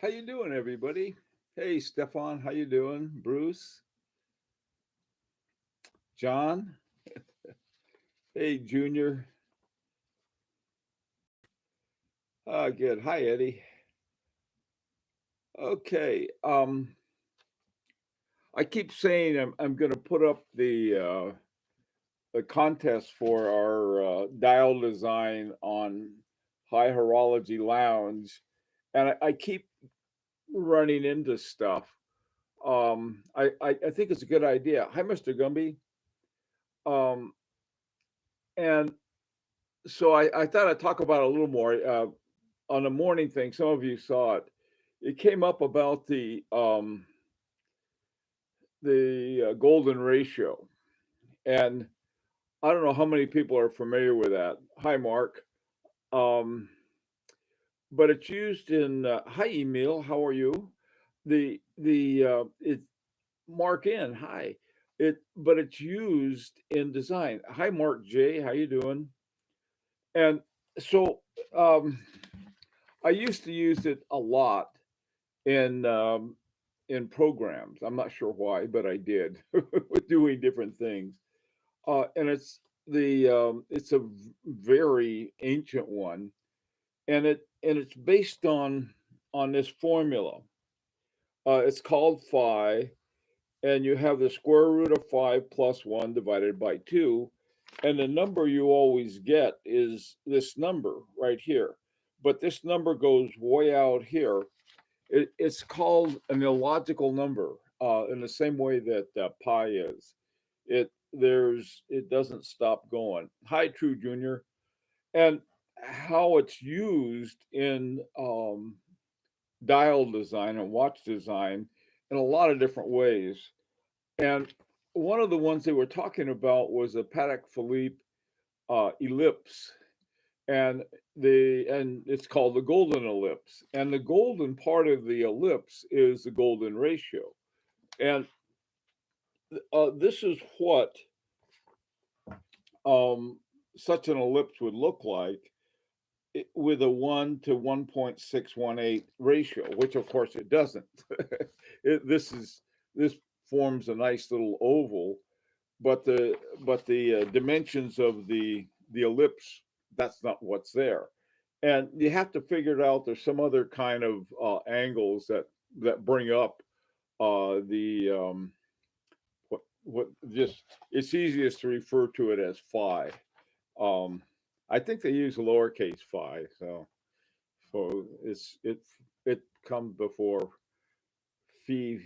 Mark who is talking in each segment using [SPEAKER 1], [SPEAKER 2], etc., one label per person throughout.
[SPEAKER 1] How you doing, everybody? Hey, Stefan, how you doing? Bruce, John, hey, Junior. Good. Hi, Eddie. Okay. I keep saying I'm going to put up the contest for our dial design on High Horology Lounge, and I keep running into stuff. I think it's a good idea. Hi, Mr. Gumby. Um, and so I thought I'd talk about it a little more on the morning thing. Some of you saw it. It came up about the golden ratio, and I don't know how many people are familiar with that. Hi, Mark. Um, but it's used in hi, Emil. How are you? It's Mark in hi. But it's used in design. Hi, Mark J. How you doing? And so um, I used to use it a lot in programs. I'm not sure why, but I did with doing different things. And it's a very ancient one, and it's based on this formula. It's called phi, and you have the square root of 5 plus 1 divided by 2, and the number you always get is this number right here. But this number goes way out here. It's called an illogical number in the same way that pi is. It doesn't stop going. Hi, True Junior, and how it's used in dial design and watch design in a lot of different ways. And one of the ones they were talking about was a Patek Philippe ellipse, and and it's called the golden ellipse. And the golden part of the ellipse is the golden ratio. And this is what um, such an ellipse would look like with a 1 to 1.618 ratio, which of course it doesn't. This forms a nice little oval, but the dimensions of the ellipse, that's not what's there, and you have to figure it out. There's some other kind of angles that bring up the what just it's easiest to refer to it as phi. um I think they use lowercase phi, so it comes before phi,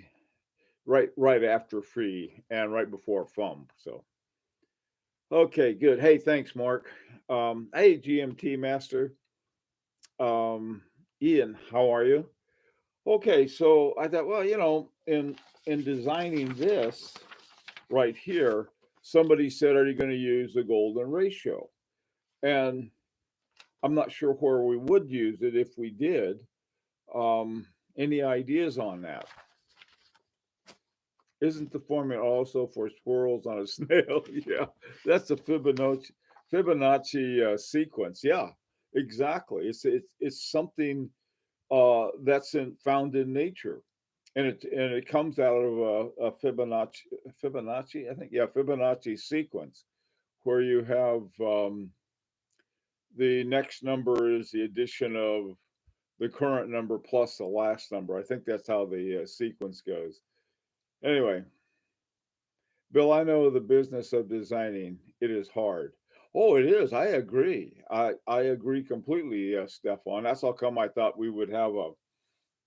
[SPEAKER 1] right after free and right before fum. So okay, good. Hey, thanks, Mark. Hey, GMT Master. Um, Ian, how are you? Okay, so I thought, well, in designing this right here, somebody said, "Are you going to use the golden ratio?" And I'm not sure where we would use it if we did. Any ideas on that? Isn't the formula also for swirls on a snail? Yeah, that's the Fibonacci sequence. Yeah, exactly. It's something found in nature, and it comes out of a Fibonacci. I think, yeah, Fibonacci sequence, where you have the next number is the addition of the current number plus the last number. I think that's how the sequence goes. Anyway, Bill, I know the business of designing. It is hard. Oh, it is. I agree. I agree completely, Stefan. That's how come I thought we would have a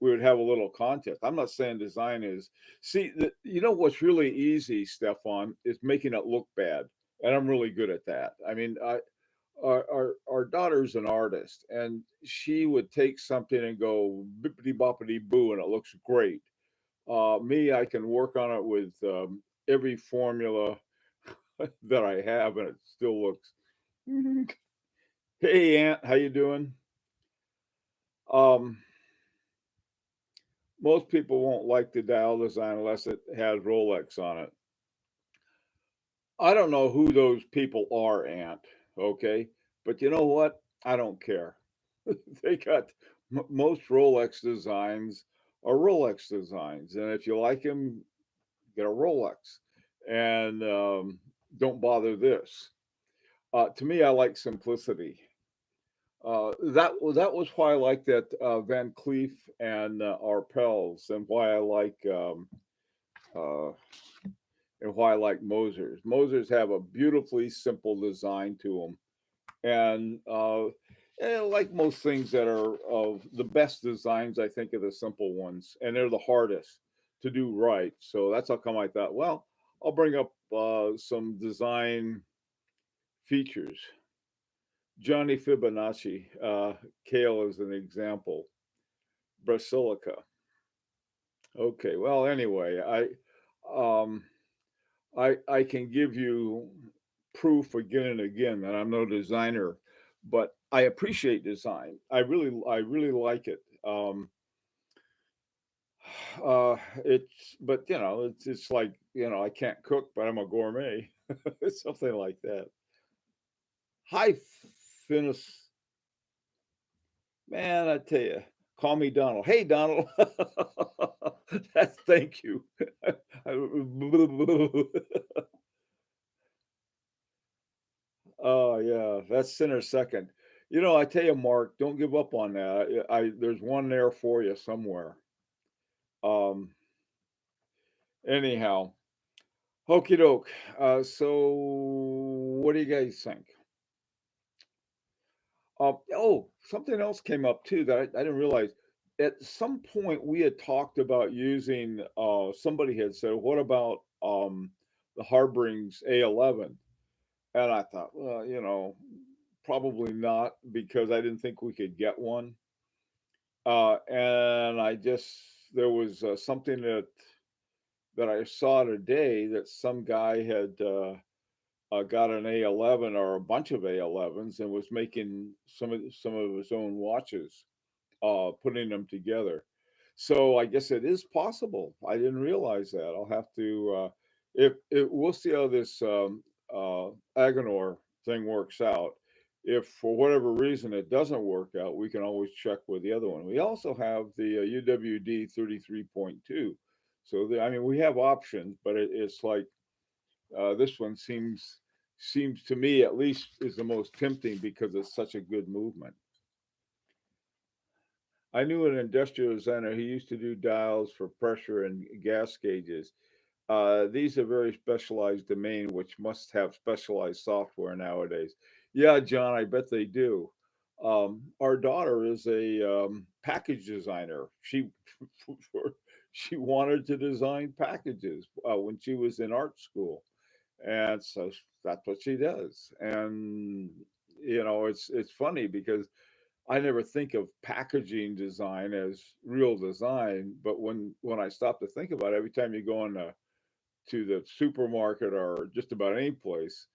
[SPEAKER 1] little contest. I'm not saying design is. See, you know what's really easy, Stefan, is making it look bad, and I'm really good at that. I mean, our daughter's an artist, and she would take something and go bippity boppity boo, and it looks great. Me, I can work on it with every formula that I have, and it still looks. Hey, Aunt, how you doing? Um, Most people won't like the dial design unless it has Rolex on it. I don't know who those people are, Aunt. Okay, but you know what? I don't care. They got most Rolex designs are Rolex designs, and if you like them, get a Rolex, and don't bother this. To me, I like simplicity. That was why I like that Van Cleef and Arpels, and why I like uh, and why I like Mosers. Mosers have a beautifully simple design to them, and like most things that are of the best designs, I think are the simple ones, and they're the hardest to do right. So that's how come I thought, well, I'll bring up some design features. Johnny Fibonacci, kale is an example. Basilica. Okay, well, anyway, um, I can give you proof again and again that I'm no designer, but I appreciate design. I really like it. It's but it's like I can't cook, but I'm a gourmet, something like that. Hi, Finis, man, I tell you, call me Donald. Hey, Donald. That's thank you. Oh yeah, that's center second. I tell you, Mark, don't give up on that. There's one there for you somewhere. Um, anyhow, Okie doke. So what do you guys think? Oh, something else came up too that I didn't realize. At some point, we had talked about using. Somebody had said, "What about the Harbrings A11?" And I thought, well, probably not because I didn't think we could get one. And I just there was something that I saw today that some guy had got an A11 or a bunch of A11s and was making some of his own watches, putting them together. So I guess it is possible. I didn't realize that. I'll have to if we'll see how this Agonor thing works out. If for whatever reason it doesn't work out, we can always check with the other one. We also have the UWD 33.2. So I mean, we have options, but it's like this one seems to me at least is the most tempting because it's such a good movement. I knew an industrial designer. He used to do dials for pressure and gas gauges. These are very specialized domain, which must have specialized software nowadays. Yeah, John, I bet they do. Our daughter is a package designer. She wanted to design packages when she was in art school, and so that's what she does. And it's funny because I never think of packaging design as real design, but when I stop to think about it, every time you go to the supermarket or just about any place,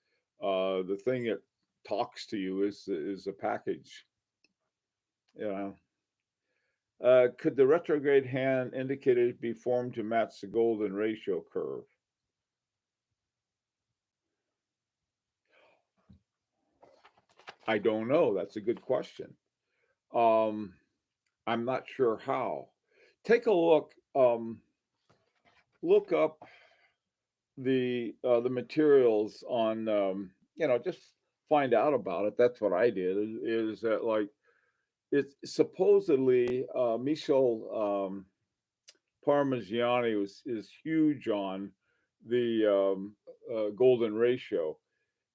[SPEAKER 1] the thing that talks to you is a package. You know, could the retrograde hand indicator be formed to match the golden ratio curve? I don't know. That's a good question. Um, I'm not sure how. Take a look. Look up the materials on just find out about it. That's what I did. Is that like it's supposedly Michel Parmigiani is huge on the golden ratio,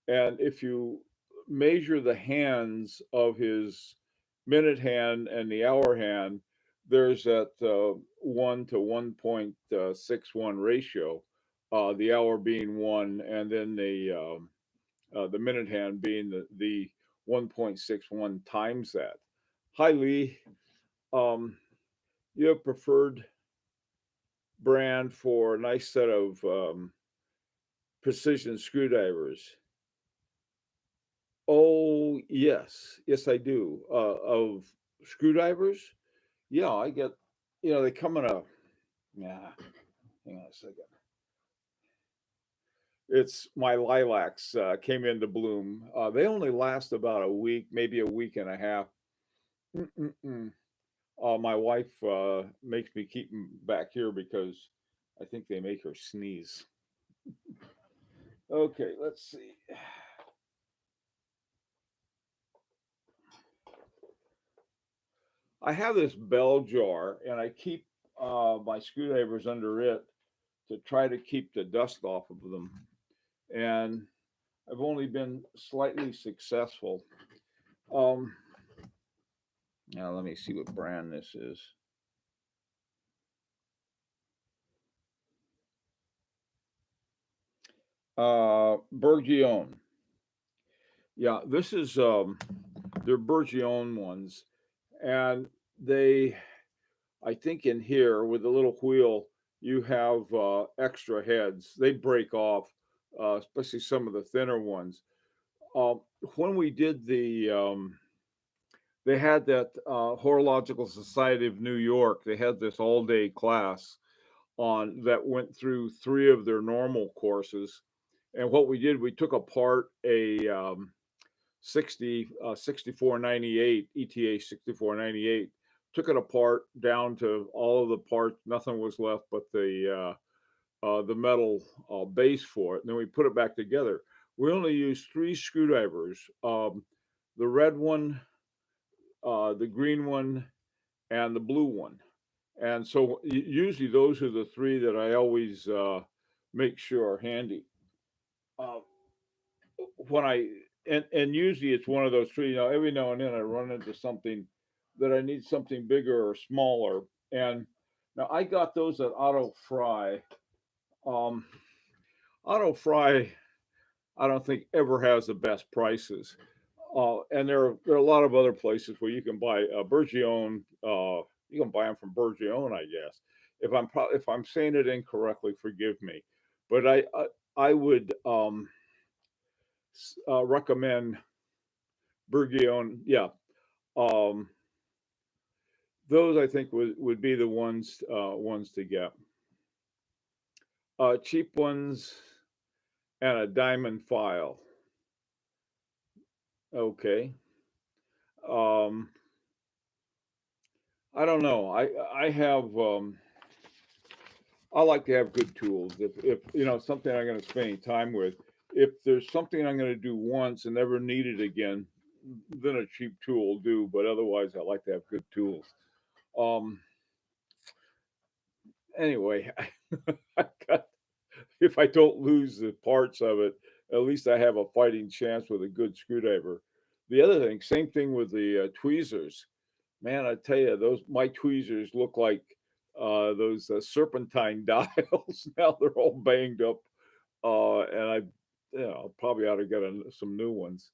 [SPEAKER 1] and if you measure the hands of his minute hand and the hour hand, there's that 1 to 1.61 ratio, the hour being one, and then the minute hand being the 1.61 times that. Hi, Lee. Um, you have preferred brand for a nice set of precision screwdrivers? Oh, yes. Yes, I do. Of screwdrivers? Yeah, I get, they come in a, yeah, hang on a second. It's my lilacs came into bloom. They only last about a week, maybe a week and a half. Mm-mm-mm. My wife makes me keep them back here because I think they make her sneeze. Okay, let's see. I have this bell jar, and I keep my screwdrivers under it to try to keep the dust off of them. And I've only been slightly successful. Um, Now let me see what brand this is. Bergione. Yeah, this is they're Bergione ones, and they, I think in here with the little wheel, you have extra heads. They break off, especially some of the thinner ones. Um, when we did they had that Horological Society of New York. They had this all-day class on that went through three of their normal courses. And what we did, we took apart a 6498 ETA 6498, took it apart down to all of the parts. Nothing was left but the metal base for it. And then we put it back together. We only used three screwdrivers: the red one, the green one, and the blue one. And so usually those are the three that I always make sure are handy. Uh, when I and usually it's one of those three. You know, every now and then I run into something that I need something bigger or smaller. And now I got those at Auto Fry. Um, Auto Fry, I don't think ever has the best prices. And there are a lot of other places where you can buy Bergione. You can buy them from Bergione, I guess. If I'm saying it incorrectly, forgive me. But I would recommend Bergione. Yeah, um, those I think would be the ones to get. Cheap ones and a diamond file. Okay. Um, I don't know. I have I like to have good tools. If you know something I'm going to spend any time with, if there's something I'm going to do once and never need it again, then a cheap tool will do. But otherwise, I like to have good tools. Um, anyway, I got, if I don't lose the parts of it, at least I have a fighting chance with a good screwdriver. The other thing, same thing with the tweezers. Man, I tell you, those my tweezers look like those serpentine dials. Now they're all banged up, and probably ought to get some new ones.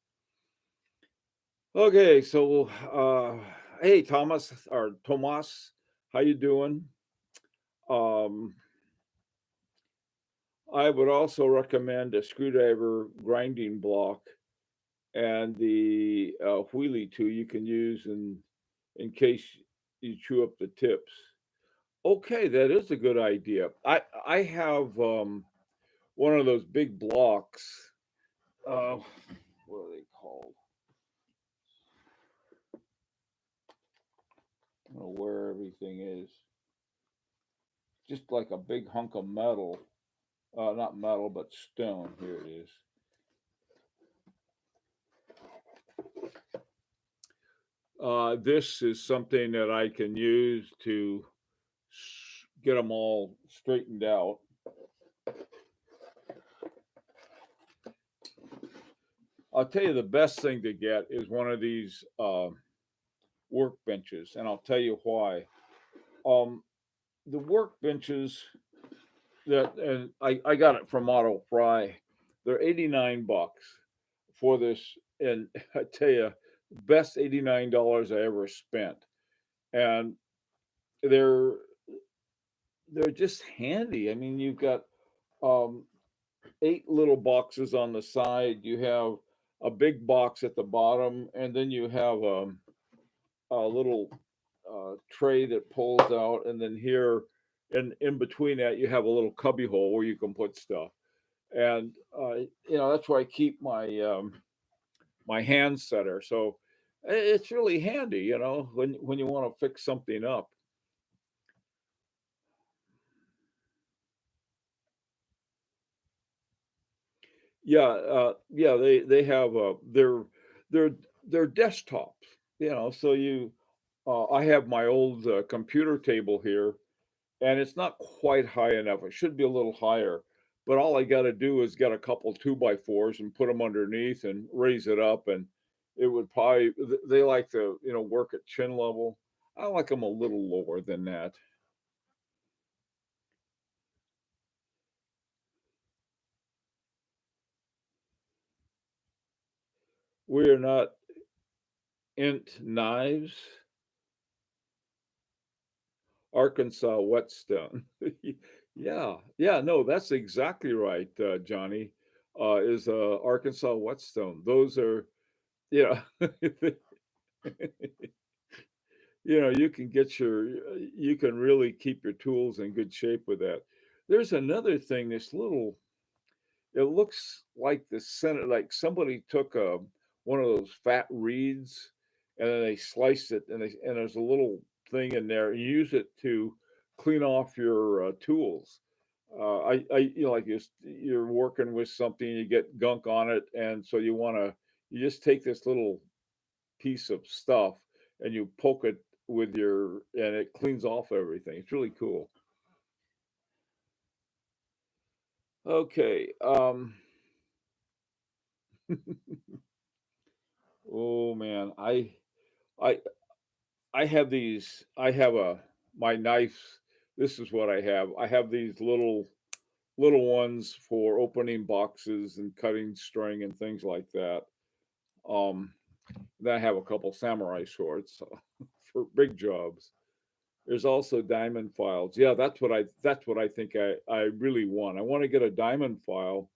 [SPEAKER 1] Okay, so hey, Thomas or Tomas, how you doing? Um, I would also recommend a screwdriver grinding block and the wheelie tool you can use in case you chew up the tips. Okay, that is a good idea. I have one of those big blocks. Uh, what are they called? I don't know where everything is. Just like a big hunk of metal. Not metal, but stone. Here it is. This is something that I can use to get them all straightened out. I'll tell you the best thing to get is one of these workbenches, and I'll tell you why. Um, the workbenches that, and I got it from Auto Fry. They're 89 bucks for this, and I tell you, best $89 I ever spent. And they're they're just handy. I mean, you've got um, eight little boxes on the side. You have a big box at the bottom, and then you have a little tray that pulls out, and then here, and in between that, you have a little cubby hole where you can put stuff. And that's where I keep my my hand setter. So It's really handy, when you want to fix something up. Yeah, yeah, they have their their desktops, so I have my old computer table here, and it's not quite high enough. It should be a little higher, but all I got to do is get a couple two by fours and put them underneath and raise it up, and it would probably they like to work at chin level. I like them a little lower than that. We are not int knives, Arkansas whetstone. Yeah, yeah, no, that's exactly right, Johnny. Is Arkansas whetstone. Those are, yeah, you can you can really keep your tools in good shape with that. There's another thing, it looks like the center, like somebody took one of those fat reeds and then they sliced it, and there's a little thing in there. You use it to clean off your tools. Like you're working with something, you get gunk on it, and so you just take this little piece of stuff and you poke it and it cleans off everything. It's really cool. Okay. Oh man, I I have these. I have my knives. This is what I have. I have these little ones for opening boxes and cutting string and things like that. Um, then I have a couple samurai swords for big jobs. There's also diamond files. Yeah, that's what I think I really want. I want to get a diamond file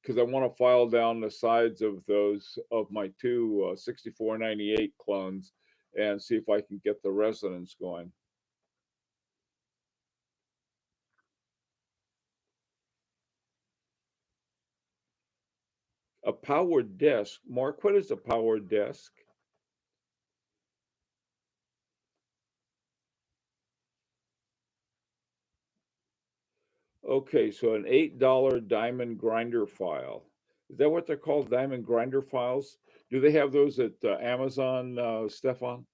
[SPEAKER 1] because I want to file down the sides of those of my two 6498 clones and see if I can get the resonance going. A powered desk. Mark, what is a powered desk? Okay, so an $8 diamond grinder file. Is that what they're called? Diamond grinder files? Do they have those at Amazon, Stefan?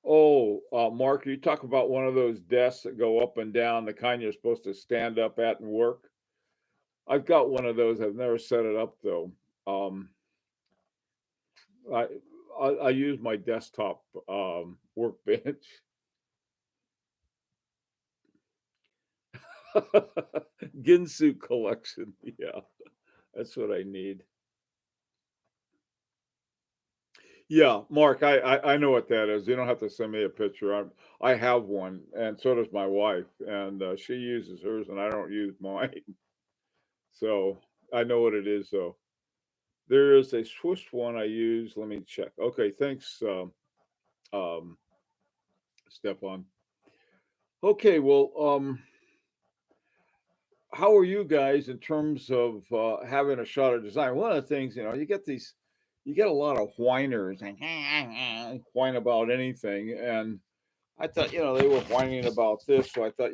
[SPEAKER 1] Oh, Mark, you talk about one of those desks that go up and down, the kind you're supposed to stand up at and work. I've got one of those. I've never set it up though. Um, I, I use my desktop workbench. Ginsu collection. Yeah, that's what I need. Yeah, Mark, I know what that is. You don't have to send me a picture. I have one, and so does my wife, and she uses hers, and I don't use mine. So I know what it is. So there is a Swiss one I use. Let me check. Okay, thanks, um, Stefan. Okay, well, how are you guys in terms of having a shot at design? One of the things, you get a lot of whiners and whine about anything. And I thought, they were whining about this. So I thought,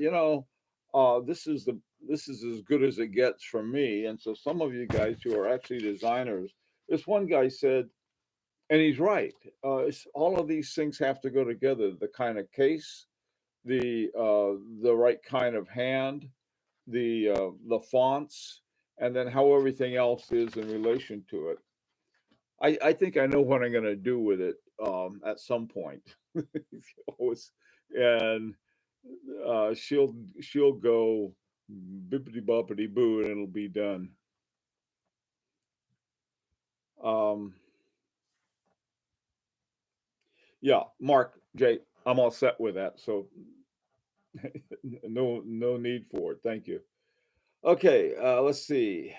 [SPEAKER 1] this is as good as it gets from me. And so some of you guys who are actually designers, this one guy said, and he's right. All of these things have to go together. The kind of case, the right kind of hand, the fonts, and then how everything else is in relation to it. I think I know what I'm going to do with it at some point. Always- and she'll go bippity boppity boo, and it'll be done. Um, yeah, Mark Jay, I'm all set with that. So no need for it. Thank you. Okay, let's see.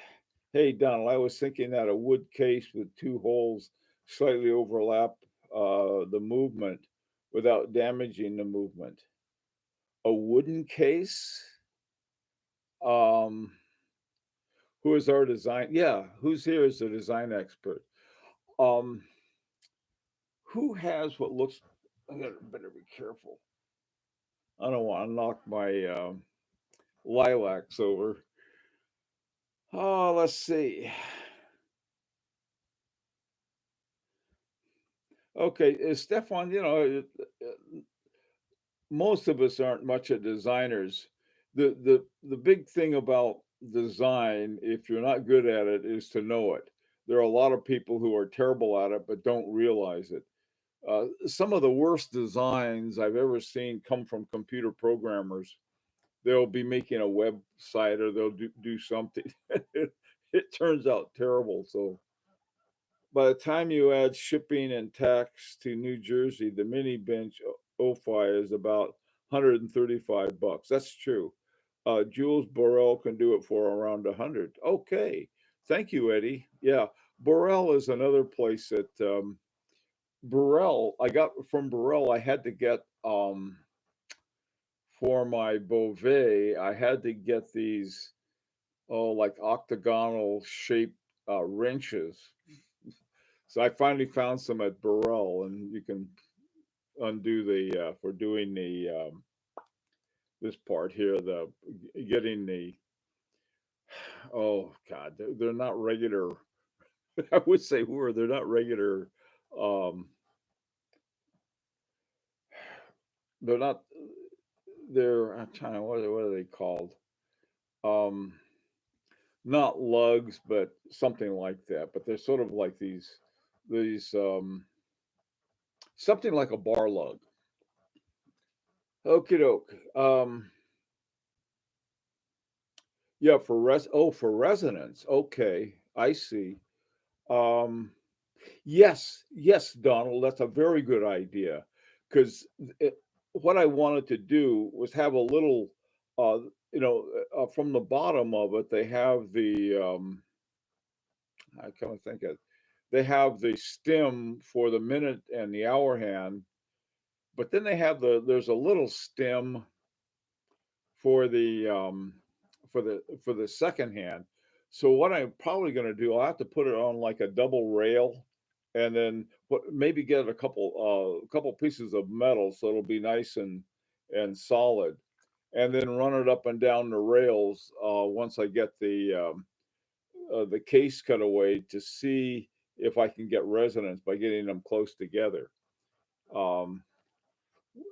[SPEAKER 1] Hey, Donald, I was thinking that a wood case with two holes slightly overlap the movement without damaging the movement. A wooden case? Um, who is our design? Yeah, who's here is the design expert? Um, who has what looks? I gotta better be careful. I don't want to knock my lilacs over. Oh, let's see. Okay, Stefan, most of us aren't much of designers. The big thing about design, if you're not good at it, is to know it. There are a lot of people who are terrible at it but don't realize it. Some of the worst designs I've ever seen come from computer programmers. They'll be making a website or they'll do something. It turns out terrible. So by the time you add shipping and tax to New Jersey, the mini bench OFI is about 135 bucks. That's true. Jules Borrell can do it for around 100. Okay. Thank you, Eddie. Yeah. Borrell is another place that Burrell, I got from Burrell, I had to get for my Beauvais, I had to get these like octagonal shaped wrenches. So I finally found some at Burrell, and you can undo the for doing the this part here, the getting the oh god, they're not regular. I would say were they're not regular. Um, they're not. They're I'm trying to what are they called? Um, not lugs, but something like that. But they're sort of like these something like a bar lug. Okie doke. Yeah, for resonance. Okay, I see. Um, yes, Donald, that's a very good idea. Because what I wanted to do was have a little, uh, from the bottom of it, they have the I can't think of. They have the stem for the minute and the hour hand, but then they have there's a little stem for the second hand. So what I'm probably going to do, I'll have to put it on like a double rail, and then maybe get a couple pieces of metal so it'll be nice and solid, and then run it up and down the rails once I get the case cut away to see if I can get resonance by getting them close together. Um,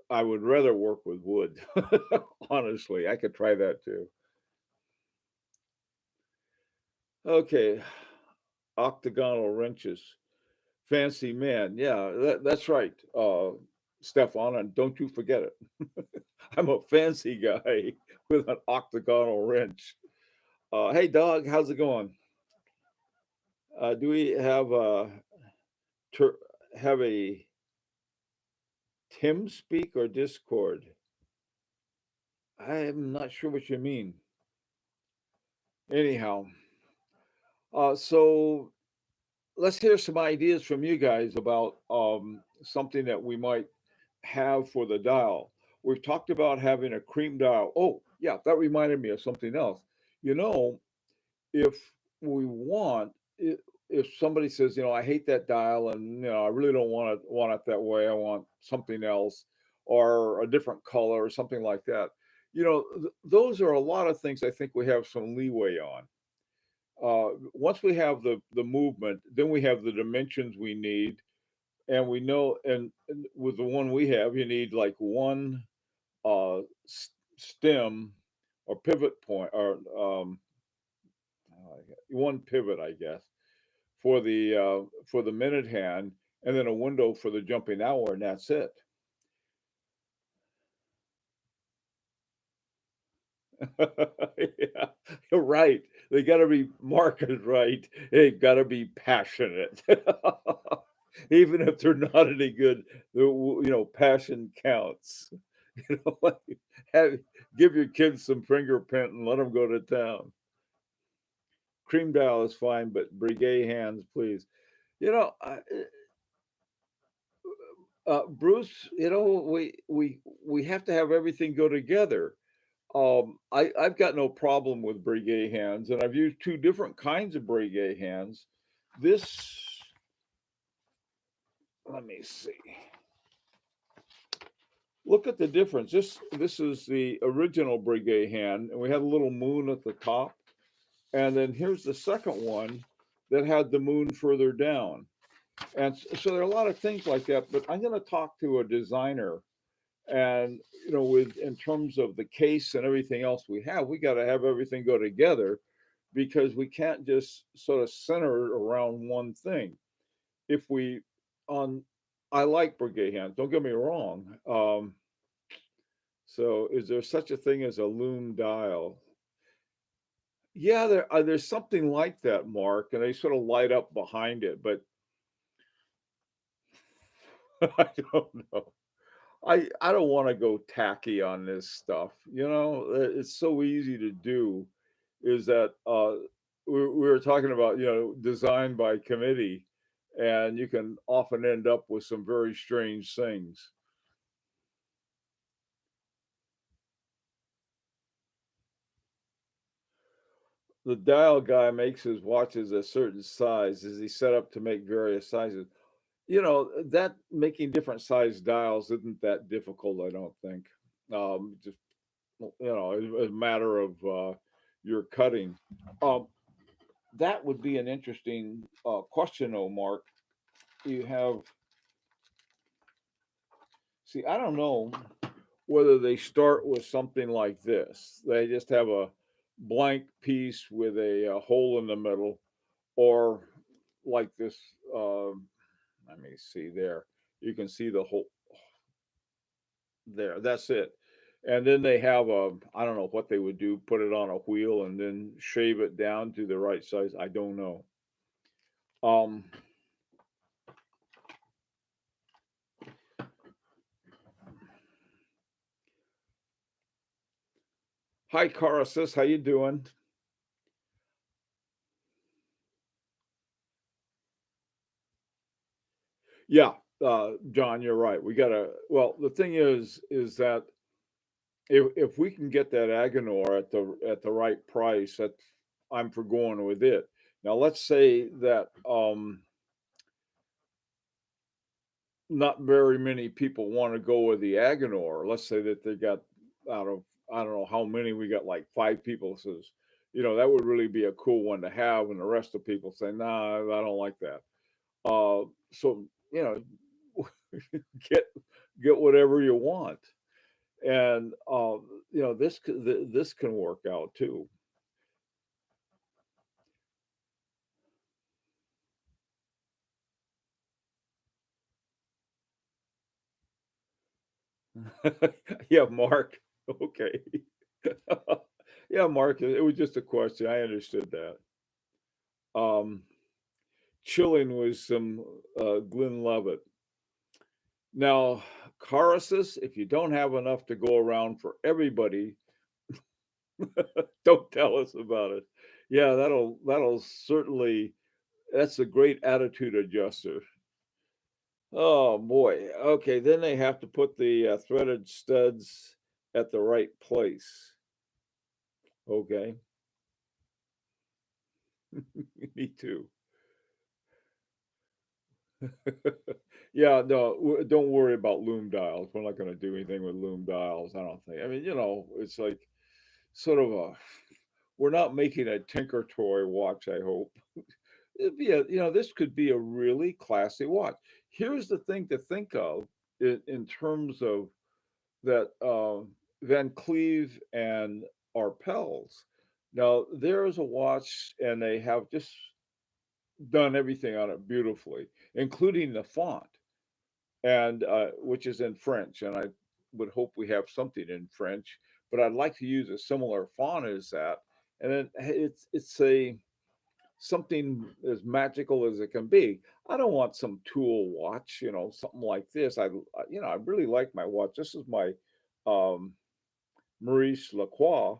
[SPEAKER 1] I would rather work with wood. Honestly, I could try that too. Okay, octagonal wrenches. Fancy man. Yeah, that's right, Stefan. And don't you forget it. I'm a fancy guy with an octagonal wrench. Hey, dog, how's it going? Do we ter- have a Tim speak or Discord? I'm not sure what you mean. Anyhow, so let's hear some ideas from you guys about something that we might have for the dial. We've talked about having a cream dial. Oh, yeah, that reminded me of something else. You know, if we want, if somebody says, I hate that dial, and I really don't want it that way. I want something else, or a different color, or something like that. Those are a lot of things I think we have some leeway on. Once we have the movement, then we have the dimensions we need, and we know, and with the one we have, you need like one stem or pivot point, or one pivot, I guess, for the minute hand, and then a window for the jumping hour, and that's it. Yeah, you're right. They got to be marketed right. They've got to be passionate. Even if they're not any good, passion counts. Like, have, give your kids some fingerprint and let them go to town. Cream dial is fine, but brigade hands, please. You know, I, Bruce, we have to have everything go together. I've got no problem with Breguet hands, and I've used two different kinds of Breguet hands. This, let me see. Look at the difference. This is the original Breguet hand, and we had a little moon at the top. And then here's the second one that had the moon further down. And so there are a lot of things like that. But I'm going to talk to a designer, and with in terms of the case and everything else we got to have everything go together, because we can't just sort of center it around one thing. If we on I like Breguet hands, don't get me wrong. So is there such a thing as a loom dial? Yeah, there's something like that, Mark, and they sort of light up behind it, but I don't know. I don't want to go tacky on this stuff. It's so easy to do. Is that we were talking about design by committee, and you can often end up with some very strange things. The dial guy makes his watches a certain size. Is he set up to make various sizes? That making different size dials isn't that difficult, I don't think. Just a matter of your cutting. Um, that would be an interesting question, though, Mark. You have See, I don't know whether they start with something like this. They just have a blank piece with a hole in the middle, or like this. Let me see there. You can see the hole there. That's it. And then they have I don't know what they would do, put it on a wheel and then shave it down to the right size. I don't know. Um, Hi, Carasis. How you doing? Yeah, John, you're right. We gotta. Well, the thing is that if we can get that Agenor at the right price, that I'm for going with it. Now, let's say that not very many people want to go with the Agenor. Let's say that they got out of I don't know how many we got, like 5 people says, that would really be a cool one to have, and the rest of people say, nah, I don't like that. So get get whatever you want, and this can work out too. Yeah, Mark. Okay. Yeah, Mark. It was just a question. I understood that. Um, Chilling with some Glenn Lovett. Now, Carasis, if you don't have enough to go around for everybody, don't tell us about it. Yeah, that'll certainly that's a great attitude adjuster. Oh boy. Okay, then they have to put the threaded studs at the right place. Okay. Me too. Yeah, no, don't worry about loom dials. We're not going to do anything with loom dials, I don't think. I mean, it's like sort of a we're not making a Tinker Toy watch, I hope. This could be a really classy watch. Here's the thing to think of in terms of that Van Cleef and Arpels. Now, there's a watch, and they have just done everything on it beautifully, including the font, and which is in French. And I would hope we have something in French, but I'd like to use a similar font as that. And then it's a something as magical as it can be. I don't want some tool watch, something like this. I really like my watch. This is my um, Maurice Lacroix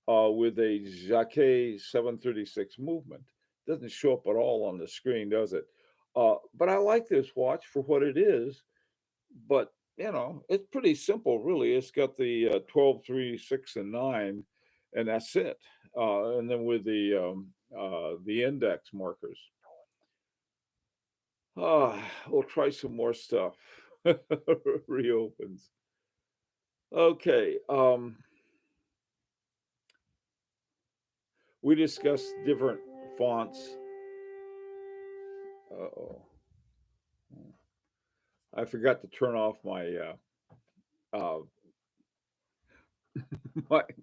[SPEAKER 1] with a Jacquet 736 movement. Doesn't show up at all on the screen, does it? But I like this watch for what it is. But it's pretty simple, really. It's got the 12, 3, 6, and 9, and that's it. And then with the index markers. We'll try some more stuff. Reopens. Okay. We discussed different fonts. Oh, I forgot to turn off uh,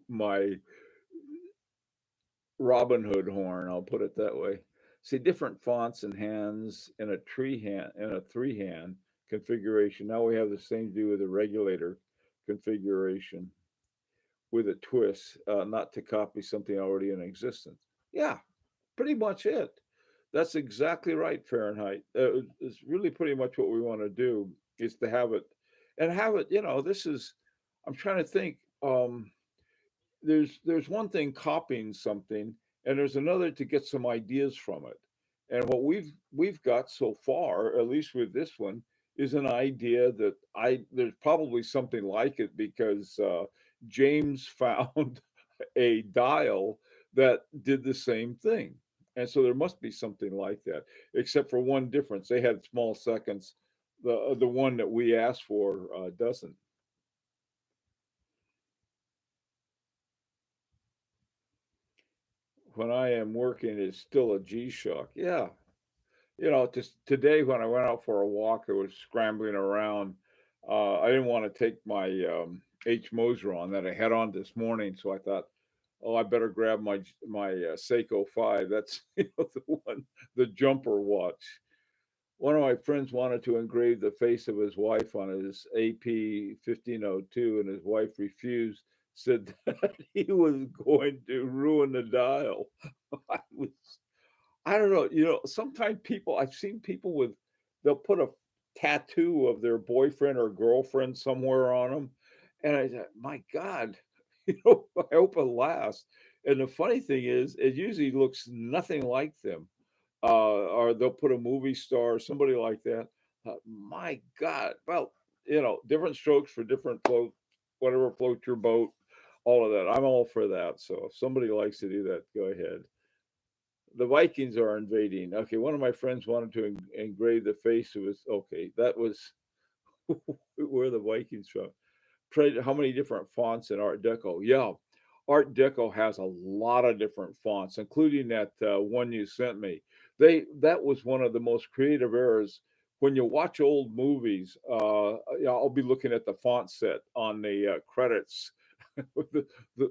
[SPEAKER 1] my Robin Hood horn. I'll put it that way. See different fonts and hands in a tree hand in a three hand configuration. Now we have the same do with the regulator configuration with a twist, not to copy something already in existence. Yeah, pretty much it. That's exactly right, Fahrenheit. It's really pretty much what we want to do is to have it and have it, this is I'm trying to think. There's one thing copying something, and there's another to get some ideas from it. And what we've got so far, at least with this one, is an idea that I there's probably something like it because James found a dial that did the same thing. And so there must be something like that, except for one difference. They had small seconds. The one that we asked for doesn't. When I am working, it's still a G Shock. Yeah, just today when I went out for a walk, I was scrambling around. I didn't want to take my H Moser on that I had on this morning, so I thought, oh, I better grab my Seiko 5. That's the one, the jumper watch. One of my friends wanted to engrave the face of his wife on his AP 1502, and his wife refused. Said that he was going to ruin the dial. I was I don't know. Sometimes I've seen people they'll put a tattoo of their boyfriend or girlfriend somewhere on them. And I thought, my God, I hope it lasts. And the funny thing is, it usually looks nothing like them. Or they'll put a movie star or somebody like that. My God. Well, different strokes for different float, whatever floats your boat, all of that. I'm all for that. So if somebody likes to do that, go ahead. The Vikings are invading. Okay, one of my friends wanted to engrave the face of his. Okay, that was where the Vikings from. How many different fonts in Art Deco? Yeah, Art Deco has a lot of different fonts, including that one you sent me. That was one of the most creative eras. When you watch old movies, I'll be looking at the font set on the credits.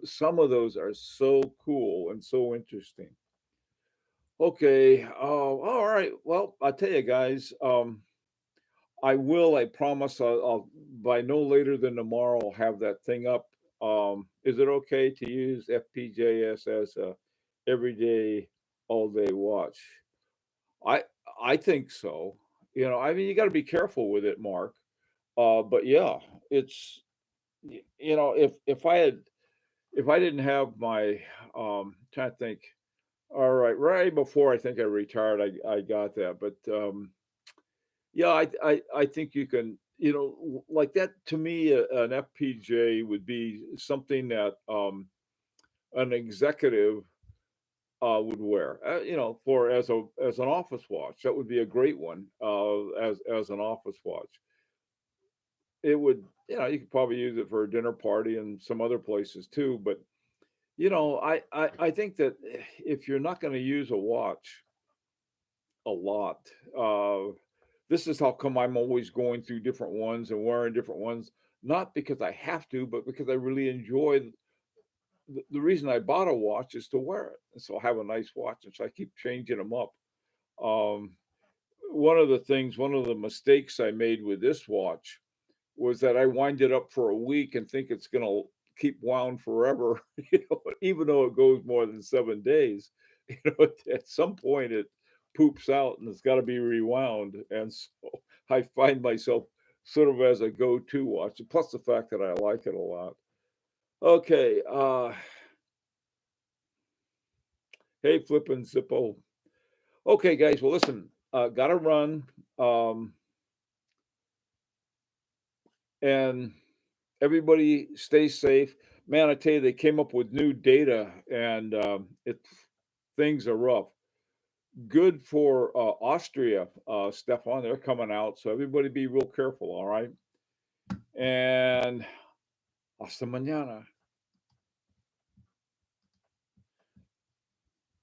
[SPEAKER 1] Some of those are so cool and so interesting. Okay. All right. Well, I tell you guys, I will. I promise. I'll by no later than tomorrow. I'll have that thing up. Is it okay to use FPJS as a everyday, all day watch? I I think so. I mean, you got to be careful with it, Mark. But yeah, it's if I didn't have my trying to think. All right, right before I think I retired, I got that, but yeah, I think you can, like that to me, an FPJ would be something that an executive would wear, for as an office watch. That would be a great one as an office watch. It would, you could probably use it for a dinner party and some other places too, but I think that if you're not going to use a watch a lot. This is how come I'm always going through different ones and wearing different ones, not because I have to, but because I really enjoy the reason I bought a watch is to wear it. And so I have a nice watch, and so I keep changing them up. Um, one of the mistakes I made with this watch was that I wind it up for a week and think it's going to keep wound forever, even though it goes more than 7 days. At some point it poops out and it's got to be rewound. And so I find myself sort of as a go-to watch, plus the fact that I like it a lot. Okay. Hey, Flippin' Zippo. Okay, guys. Well, listen, gotta run. Um, and everybody stay safe. Man, I tell you, they came up with new data, and things are rough. Good for Austria, Stefan. They're coming out, so everybody be real careful. All right, and hasta mañana.